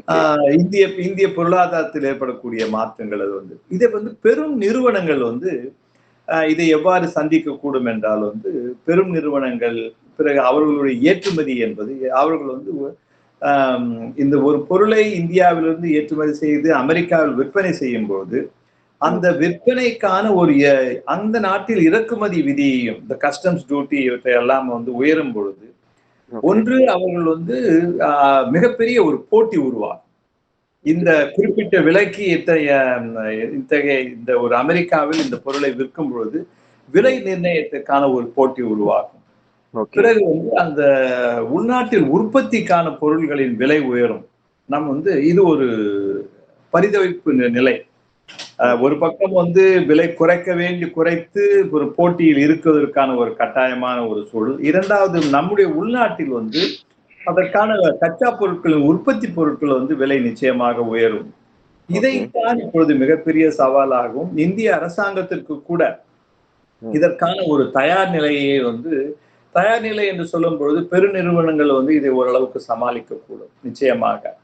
Okay. இந்திய இந்திய பொருளாதாரத்தில் ஏற்படக்கூடிய மாற்றங்கள் அது இதை பெரும் நிறுவனங்கள் இதை எவ்வாறு சந்திக்கக்கூடும் என்றால் பெரும் நிறுவனங்கள், பிறகு அவர்களுடைய ஏற்றுமதி என்பது அவர்கள் ஆம், இந்த ஒரு பொருளை இந்தியாவிலிருந்து ஏற்றுமதி செய்து அமெரிக்காவில் விற்பனை செய்யும் போது அந்த விற்பனைக்கான அந்த நாட்டில் இறக்குமதி விதியையும் இந்த கஸ்டம்ஸ் டியூட்டி இவற்றை எல்லாம் உயரும் பொழுது ஒன்று அவர்கள் மிகப்பெரிய ஒரு போட்டி உருவாகும். இந்த குறிப்பிட்ட விலைக்கு இத்தகைய இந்த ஒரு அமெரிக்காவில் இந்த பொருளை விற்கும் பொழுது விலை நிர்ணயத்துக்கான ஒரு போட்டி உருவாகும். பிறகு அந்த உள்நாட்டில் உற்பத்திக்கான பொருள்களின் விலை உயரும். இது ஒரு பரிதவிப்பு நிலை. ஒரு பக்கம் விலை குறைத்து ஒரு போட்டியில் இருக்குவதற்கான ஒரு கட்டாயமான ஒரு சூழல். இரண்டாவது நம்முடைய உள்நாட்டில் அதற்கான கச்சா பொருட்களின் உற்பத்தி பொருட்கள் விலை நிச்சயமாக உயரும். இதைத்தான் இப்பொழுது மிகப்பெரிய சவாலாகும். இந்திய அரசாங்கத்திற்கு கூட இதற்கான ஒரு தயார் நிலையை தயார் நிலை என்று சொல்லும் பொழுது பெருநிறுவனங்கள் இதை ஓரளவுக்கு சமாளிக்கக்கூடும் நிச்சயமாக.